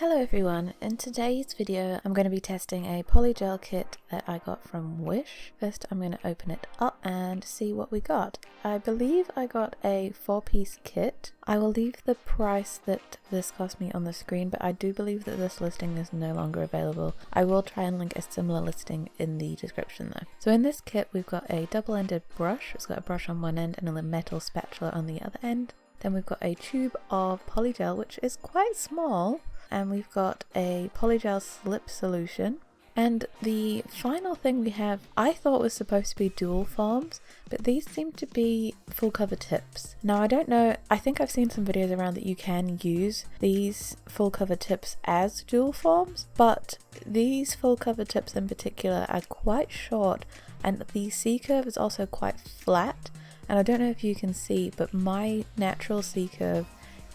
Hello everyone, in today's video I'm going to be testing a Polygel kit that I got from Wish. First I'm going to open it up and see what we got. I believe I got a 4-piece kit. I will leave the price that this cost me on the screen, but I do believe that this listing is no longer available. I will try and link a similar listing in the description though. So in this kit we've got a double-ended brush. It's got a brush on one end and a metal spatula on the other end. Then we've got a tube of Polygel, which is quite small. And we've got a Polygel slip solution. And the final thing we have, I thought was supposed to be dual forms, but these seem to be full cover tips. Now I don't know, I think I've seen some videos around that you can use these full cover tips as dual forms, but these full cover tips in particular are quite short and the C curve is also quite flat. And I don't know if you can see, but my natural C curve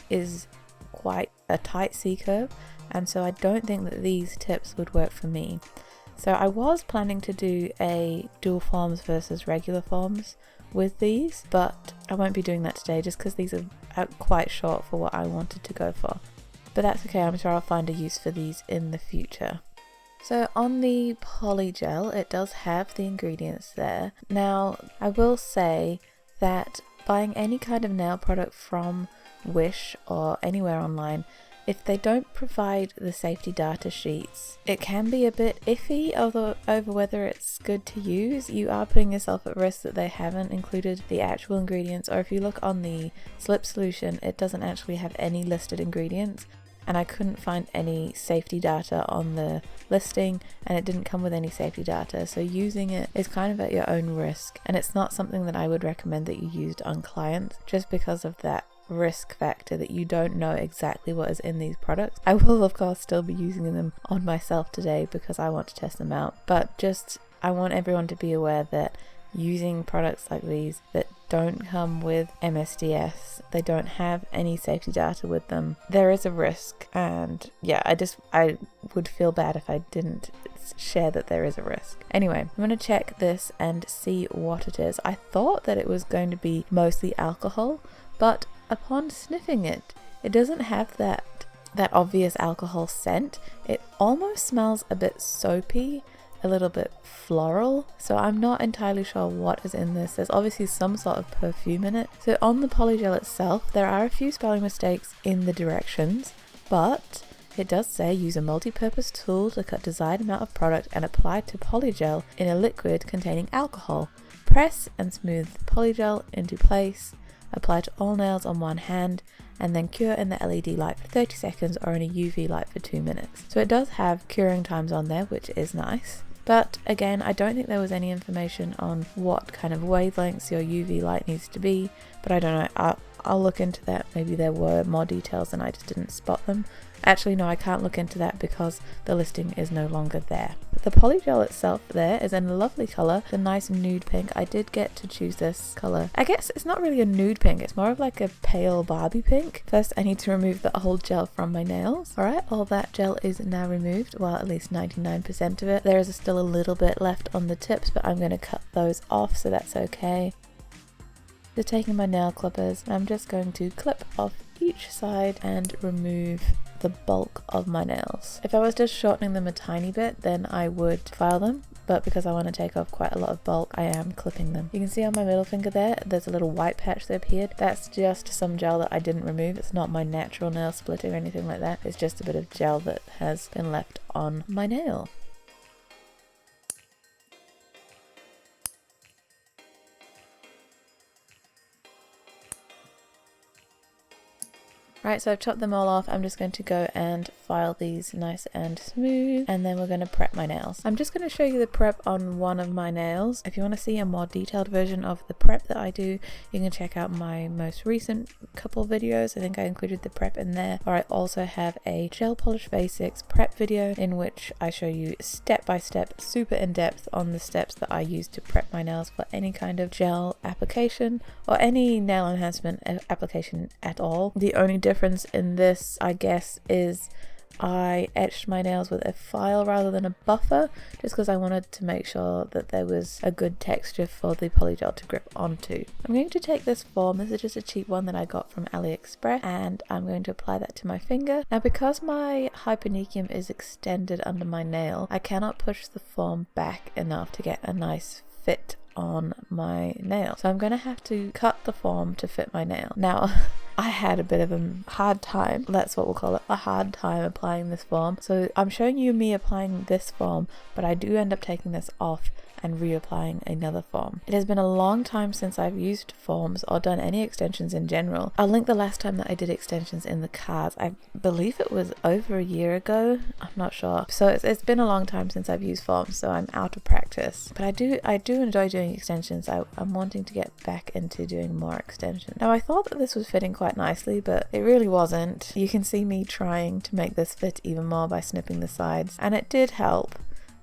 is quite a tight C curve, and so I don't think that these tips would work for me. So I was planning to do a dual forms versus regular forms with these, but I won't be doing that today just because these are quite short for what I wanted to go for. But that's okay, I'm sure I'll find a use for these in the future. So on the Polygel, it does have the ingredients there. Now I will say that buying any kind of nail product from Wish or anywhere online, if they don't provide the safety data sheets, it can be a bit iffy over whether it's good to use. You are putting yourself at risk that they haven't included the actual ingredients, or if you look on the slip solution, it doesn't actually have any listed ingredients, and I couldn't find any safety data on the listing, and it didn't come with any safety data, so using it is kind of at your own risk, and it's not something that I would recommend that you used on clients just because of that risk factor that you don't know exactly what is in these products. I will of course still be using them on myself today because I want to test them out, but just I want everyone to be aware that using products like these that don't come with MSDS, they don't have any safety data with them, there is a risk. And yeah, I would feel bad if I didn't share that there is a risk. Anyway, I'm going to check this and see what it is. I thought that it was going to be mostly alcohol, but upon sniffing it, it doesn't have that obvious alcohol scent. It almost smells a bit soapy, a little bit floral, so I'm not entirely sure what is in this. There's obviously some sort of perfume in it. So on the Polygel itself, there are a few spelling mistakes in the directions, but it does say use a multi-purpose tool to cut desired amount of product and apply to Polygel in a liquid containing alcohol. Press and smooth the Polygel into place. Apply to all nails on one hand, and then cure in the LED light for 30 seconds or in a UV light for 2 minutes. So it does have curing times on there, which is nice. But again, I don't think there was any information on what kind of wavelengths your UV light needs to be, but I don't know, I'll look into that. Maybe there were more details and I just didn't spot them. Actually no, I can't look into that because the listing is no longer there. But the Polygel itself there is in a lovely colour, it's a nice nude pink. I did get to choose this colour. I guess it's not really a nude pink, it's more of like a pale Barbie pink. First I need to remove the old gel from my nails. Alright, all that gel is now removed, well at least 99% of it. There is still a little bit left on the tips, but I'm going to cut those off, so that's okay. Just taking my nail clippers, I'm just going to clip off each side and remove the bulk of my nails. If I was just shortening them a tiny bit, then I would file them, but because I want to take off quite a lot of bulk, I am clipping them. You can see on my middle finger there's a little white patch that appeared. That's just some gel that I didn't remove. It's not my natural nail splitter or anything like that. It's just a bit of gel that has been left on my nail. Right, so I've chopped them all off. I'm just going to go and file these nice and smooth, and then we're going to prep my nails. I'm just going to show you the prep on one of my nails. If you want to see a more detailed version of the prep that I do, you can check out my most recent couple videos. I think I included the prep in there. Or I also have a gel polish basics prep video in which I show you step by step, super in depth on the steps that I use to prep my nails for any kind of gel application or any nail enhancement application at all. The only difference in this, I guess, is I etched my nails with a file rather than a buffer, just because I wanted to make sure that there was a good texture for the polygel to grip onto. I'm going to take this form, this is just a cheap one that I got from AliExpress, and I'm going to apply that to my finger. Now because my hypernicum is extended under my nail, I cannot push the form back enough to get a nice fit on my nail. So I'm going to have to cut the form to fit my nail. Now, I had a bit of a hard time, that's what we'll call it, a hard time applying this form. So I'm showing you me applying this form, but I do end up taking this off and reapplying another form. It has been a long time since I've used forms or done any extensions in general. I'll link the last time that I did extensions in the cards. I believe it was over a year ago. I'm not sure. So it's been a long time since I've used forms, so I'm out of practice. But I do enjoy doing extensions. I'm wanting to get back into doing more extensions. Now I thought that this was fitting quite nicely, but it really wasn't. You can see me trying to make this fit even more by snipping the sides, and it did help.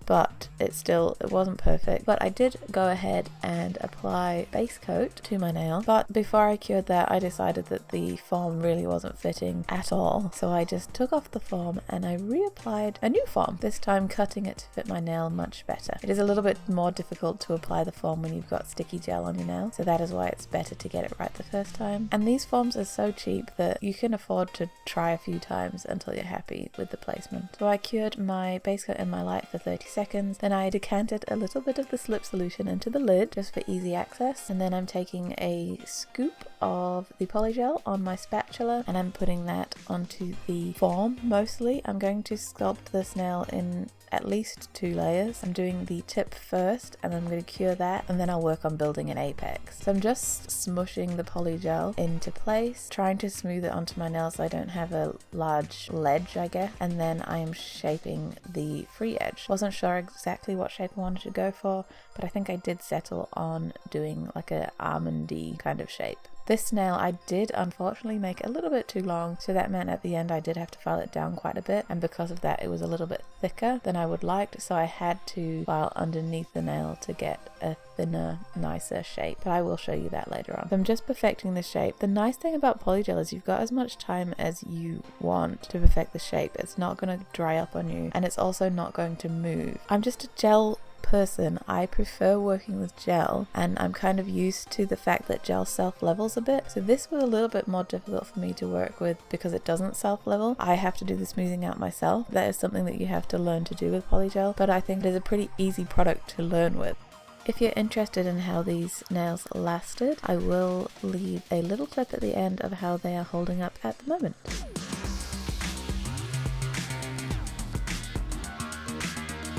But it wasn't perfect. But I did go ahead and apply base coat to my nail. But before I cured that, I decided that the form really wasn't fitting at all. So I just took off the form and I reapplied a new form, this time cutting it to fit my nail much better. It is a little bit more difficult to apply the form when you've got sticky gel on your nail. So that is why it's better to get it right the first time. And these forms are so cheap that you can afford to try a few times until you're happy with the placement. So I cured my base coat and my light for 30 seconds. Then I decanted a little bit of the slip solution into the lid just for easy access, and then I'm taking a scoop of the polygel on my spatula and I'm putting that onto the form. Mostly I'm going to sculpt this nail in at least 2 layers. I'm doing the tip first and then I'm going to cure that, and then I'll work on building an apex. So I'm just smushing the polygel into place, trying to smooth it onto my nail so I don't have a large ledge, I guess, and then I am shaping the free edge. Wasn't sure exactly what shape I wanted to go for, but I think I did settle on doing like a almondy kind of shape. This nail I did unfortunately make a little bit too long, so that meant at the end I did have to file it down quite a bit, and because of that it was a little bit thicker than I would like, so I had to file underneath the nail to get a thinner, nicer shape, but I will show you that later on. So I'm just perfecting the shape. The nice thing about polygel is you've got as much time as you want to perfect the shape. It's not going to dry up on you, and it's also not going to move. I'm just a gel person. I prefer working with gel, and I'm kind of used to the fact that gel self-levels a bit, so this was a little bit more difficult for me to work with because it doesn't self-level. I have to do the smoothing out myself. That is something that you have to learn to do with polygel, but I think it is a pretty easy product to learn with. If you're interested in how these nails lasted, I will leave a little clip at the end of how they are holding up at the moment.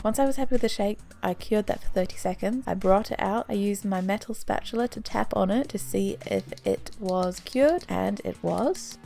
Once I was happy with the shape, I cured that for 30 seconds. I brought it out. I used my metal spatula to tap on it to see if it was cured, and it was.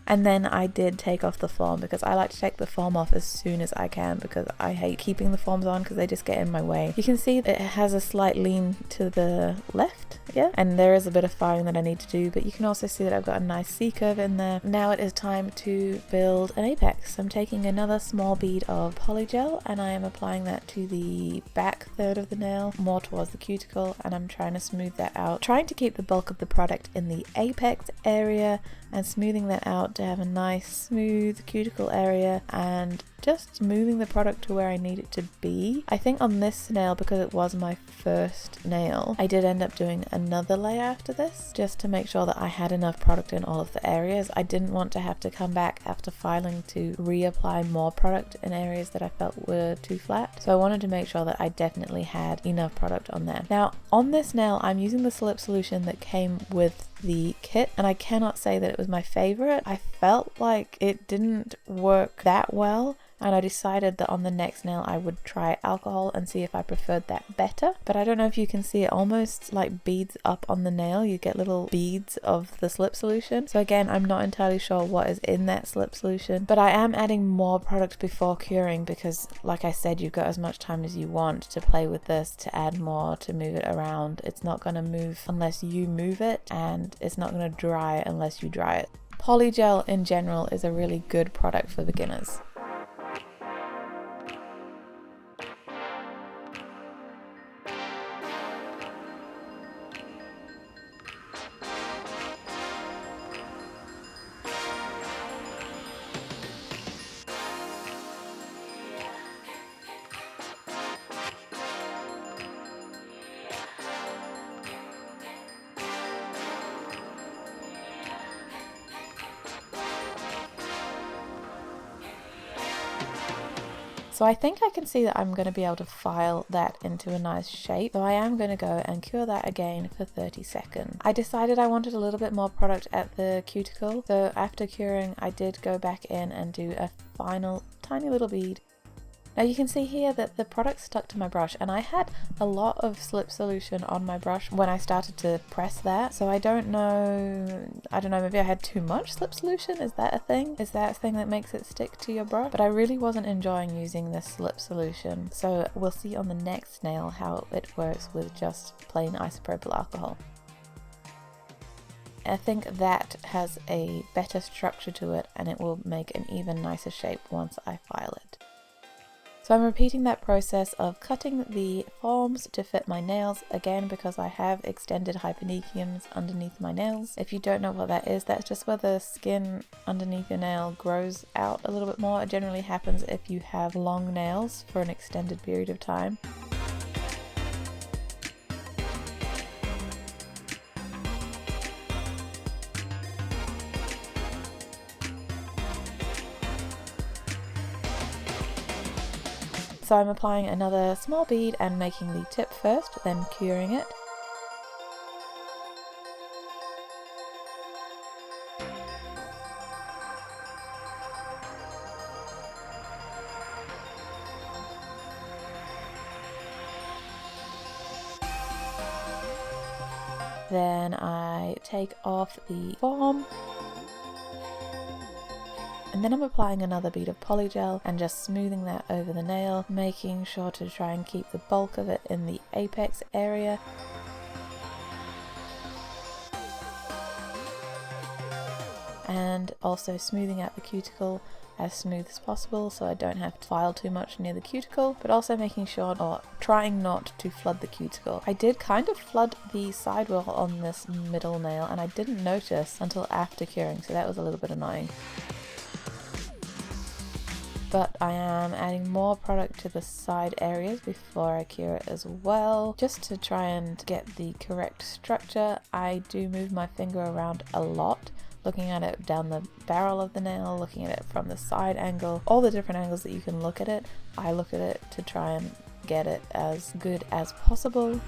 And then I did take off the form because I like to take the form off as soon as I can because I hate keeping the forms on because they just get in my way. You can see that it has a slight lean to the left, yeah, and there is a bit of firing that I need to do, but you can also see that I've got a nice C curve in there. Now it is time to build an apex. I'm taking another small bead of polygel and I am applying that to the back third of the nail, more towards the cuticle, and I'm trying to smooth that out, trying to keep the bulk of the product in the apex area and smoothing that out to have a nice smooth cuticle area and just moving the product to where I need it to be. I think on this nail, because it was my first nail, I did end up doing another layer after this just to make sure that I had enough product in all of the areas. I didn't want to have to come back after filing to reapply more product in areas that I felt were too flat, so I wanted to make sure that I definitely had enough product on there. Now on this nail I'm using the slip solution that came with the kit, and I cannot say that it was my favorite. I felt like it didn't work that well, and I decided that on the next nail I would try alcohol and see if I preferred that better. But I don't know if you can see, it almost like beads up on the nail. You get little beads of the slip solution. So again, I'm not entirely sure what is in that slip solution, but I am adding more product before curing because, like I said, you've got as much time as you want to play with this, to add more, to move it around. It's not going to move unless you move it, and it's not going to dry unless you dry it. Polygel in general is a really good product for beginners. So I think I can see that I'm going to be able to file that into a nice shape. So I am going to go and cure that again for 30 seconds. I decided I wanted a little bit more product at the cuticle. So after curing, I did go back in and do a final tiny little bead. Now you can see here that the product stuck to my brush, and I had a lot of slip solution on my brush when I started to press that. So I don't know, maybe I had too much slip solution. Is that a thing? Is that a thing that makes it stick to your brush? But I really wasn't enjoying using this slip solution. So we'll see on the next nail how it works with just plain isopropyl alcohol. I think that has a better structure to it, and it will make an even nicer shape once I file it. So I'm repeating that process of cutting the forms to fit my nails, again because I have extended hypernechiums underneath my nails. If you don't know what that is, that's just where the skin underneath your nail grows out a little bit more. It generally happens if you have long nails for an extended period of time. So I'm applying another small bead and making the tip first, then curing it. Then I take off the form. And then I'm applying another bead of polygel and just smoothing that over the nail, making sure to try and keep the bulk of it in the apex area. And also smoothing out the cuticle as smooth as possible so I don't have to file too much near the cuticle, but also making sure or trying not to flood the cuticle. I did kind of flood the sidewall on this middle nail and I didn't notice until after curing, so that was a little bit annoying. But I am adding more product to the side areas before I cure it as well, just to try and get the correct structure. I do move my finger around a lot, looking at it down the barrel of the nail, looking at it from the side angle, all the different angles that you can look at it. I look at it to try and get it as good as possible.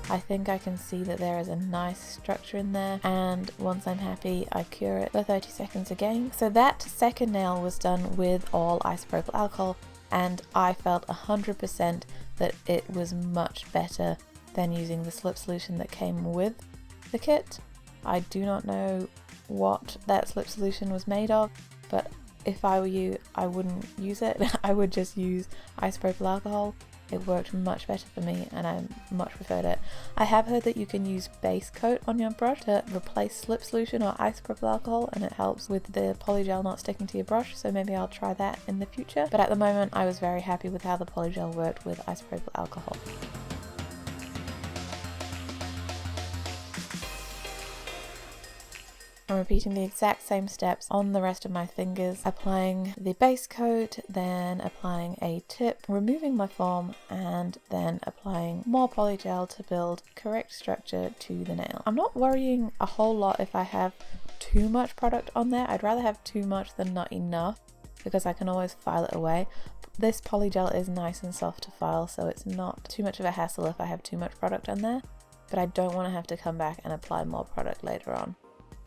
I think I can see that there is a nice structure in there, and once I'm happy I cure it for 30 seconds again. So that second nail was done with all isopropyl alcohol, and I felt 100% that it was much better than using the slip solution that came with the kit. I do not know what that slip solution was made of, but if I were you, I wouldn't use it. I would just use isopropyl alcohol. It worked much better for me and I much preferred it. I have heard that you can use base coat on your brush to replace slip solution or isopropyl alcohol, and it helps with the polygel not sticking to your brush, so maybe I'll try that in the future. But at the moment I was very happy with how the polygel worked with isopropyl alcohol. I'm repeating the exact same steps on the rest of my fingers, applying the base coat, then applying a tip, removing my form, and then applying more polygel to build correct structure to the nail. I'm not worrying a whole lot if I have too much product on there. I'd rather have too much than not enough, because I can always file it away. This polygel is nice and soft to file, so it's not too much of a hassle if I have too much product on there, but I don't want to have to come back and apply more product later on.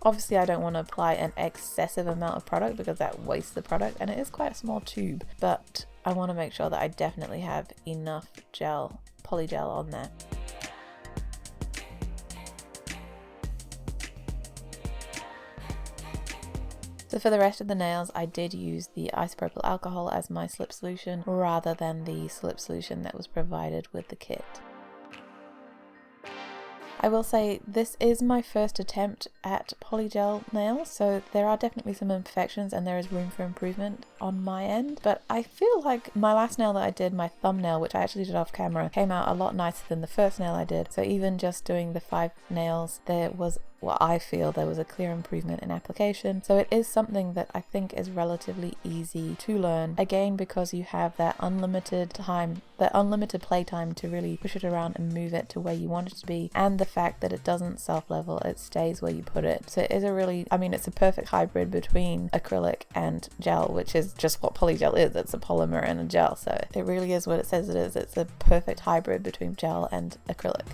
Obviously I don't want to apply an excessive amount of product because that wastes the product, and it is quite a small tube, but I want to make sure that I definitely have enough polygel on there. So for the rest of the nails I did use the isopropyl alcohol as my slip solution rather than the slip solution that was provided with the kit. I will say this is my first attempt at polygel nails, so there are definitely some imperfections and there is room for improvement on my end, but I feel like my last nail that I did, my thumbnail, which I actually did off camera, came out a lot nicer than the first nail I did. So even just doing the 5 nails, there was well, I feel there was a clear improvement in application. So it is something that I think is relatively easy to learn, again because you have that unlimited time, that unlimited playtime to really push it around and move it to where you want it to be, and the fact that it doesn't self-level, it stays where you put it. So it is a really, I mean, it's a perfect hybrid between acrylic and gel, which is just what polygel is. It's a polymer and a gel, so it really is what it says it is. It's a perfect hybrid between gel and acrylic.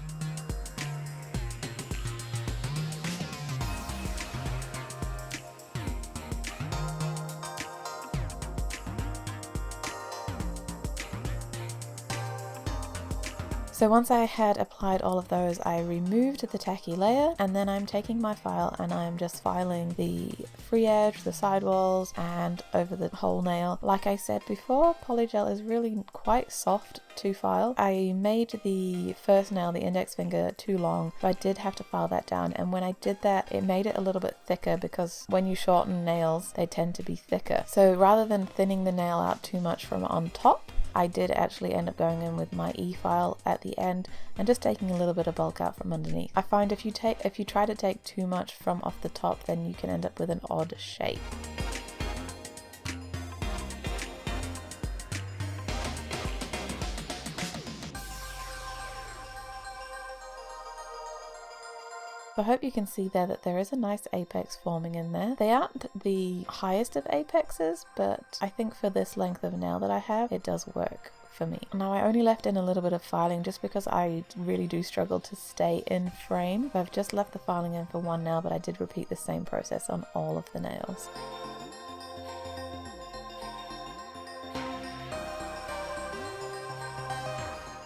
So once I had applied all of those, I removed the tacky layer, and then I'm taking my file and I'm just filing the free edge, the sidewalls, and over the whole nail. Like I said before, polygel is really quite soft to file. I made the first nail, the index finger, too long, so I did have to file that down, and when I did that, it made it a little bit thicker because when you shorten nails, they tend to be thicker. So rather than thinning the nail out too much from on top, I did actually end up going in with my E-file at the end and just taking a little bit of bulk out from underneath. I find if you try to take too much from off the top, then you can end up with an odd shape. I hope you can see there that there is a nice apex forming in there. They aren't the highest of apexes, but I think for this length of nail that I have, it does work for me. Now I only left in a little bit of filing just because I really do struggle to stay in frame. I've just left the filing in for one nail, but I did repeat the same process on all of the nails.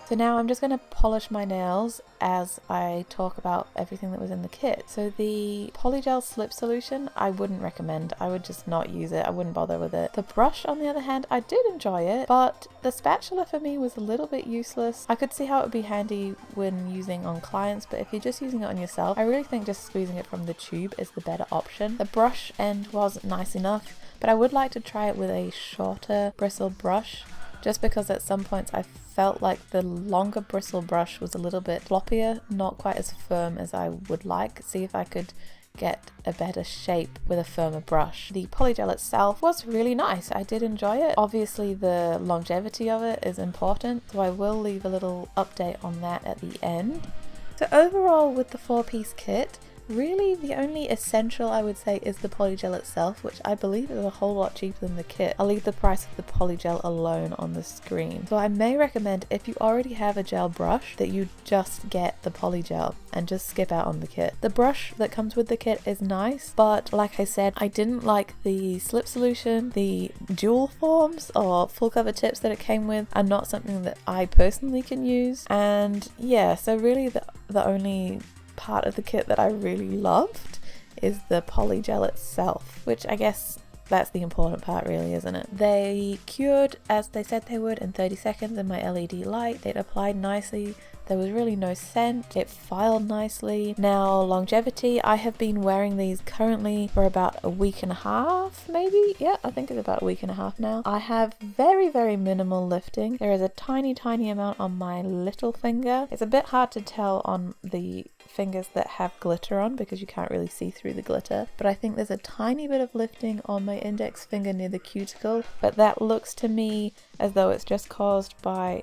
So now I'm just going to polish my nails as I talk about everything that was in the kit. So the Polygel slip solution, I wouldn't recommend. I would just not use it. I wouldn't bother with it. The brush, on the other hand, I did enjoy it, but the spatula for me was a little bit useless. I could see how it would be handy when using on clients, but if you're just using it on yourself, I really think just squeezing it from the tube is the better option. The brush end was nice enough, but I would like to try it with a shorter bristle brush, just because at some points I felt like the longer bristle brush was a little bit floppier, not quite as firm as I would like. See if I could get a better shape with a firmer brush. The polygel itself was really nice. I did enjoy it. Obviously the longevity of it is important, so I will leave a little update on that at the end. So overall with the 4-piece kit, really the only essential I would say is the polygel itself, which I believe is a whole lot cheaper than the kit. I'll leave the price of the polygel alone on the screen. So I may recommend, if you already have a gel brush, that you just get the polygel and just skip out on the kit. The brush that comes with the kit is nice, but like I said, I didn't like the slip solution. The dual forms or full cover tips that it came with are not something that I personally can use. And yeah, so really the only part of the kit that I really loved is the polygel itself, which I guess that's the important part really, isn't it? They cured as they said they would in 30 seconds in my LED light. It applied nicely. There was really no scent. It filed nicely. Now longevity, I have been wearing these currently for about a week and a half, maybe? Yeah, I think it's about a week and a half now. I have very, very minimal lifting. There is a tiny, tiny amount on my little finger. It's a bit hard to tell on the fingers that have glitter on because you can't really see through the glitter, but I think there's a tiny bit of lifting on my index finger near the cuticle, but that looks to me as though it's just caused by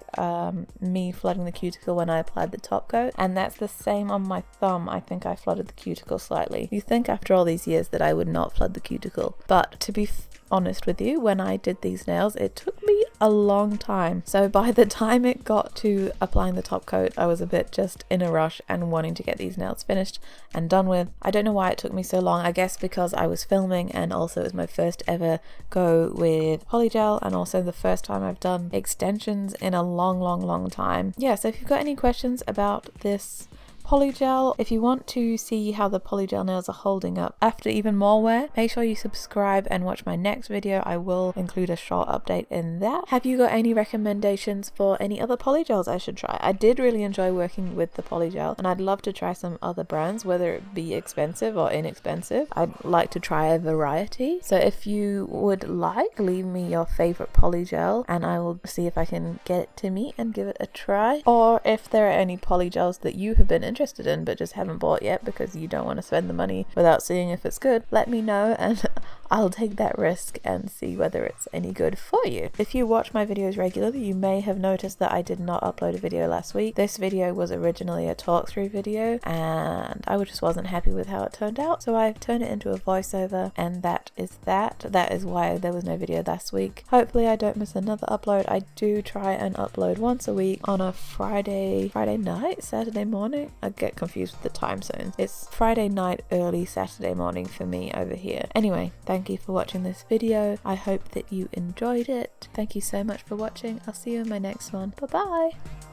me flooding the cuticle when I applied the top coat, and that's the same on my thumb. I think I flooded the cuticle slightly. You think after all these years that I would not flood the cuticle, but to be honest with you, when I did these nails, it took me a long time. So by the time it got to applying the top coat, I was a bit just in a rush and wanting to get these nails finished and done with. I don't know why it took me so long. I guess because I was filming, and also it was my first ever go with polygel, and also the first time I've done extensions in a long time. Yeah, so if you've got any questions about this polygel, if you want to see how the polygel nails are holding up after even more wear, make sure you subscribe and watch my next video. I will include a short update in that. Have you got any recommendations for any other polygels I should try? I did really enjoy working with the polygel, and I'd love to try some other brands, whether it be expensive or inexpensive. I'd like to try a variety. So if you would like, leave me your favorite polygel and I will see if I can get it to me and give it a try. Or if there are any polygels that you have been interested in but just haven't bought yet because you don't want to spend the money without seeing if it's good, let me know and I'll take that risk and see whether it's any good for you. If you watch my videos regularly, you may have noticed that I did not upload a video last week. This video was originally a talk through video and I just wasn't happy with how it turned out, so I've turned it into a voiceover, and that is why there was no video last week. Hopefully I don't miss another upload. I do try and upload once a week on a Friday night, Saturday morning. I get confused with the time zones. It's Friday night, early Saturday morning for me over here. Anyway, thank you for watching this video. I hope that you enjoyed it. Thank you so much for watching. I'll see you in my next one. Bye bye.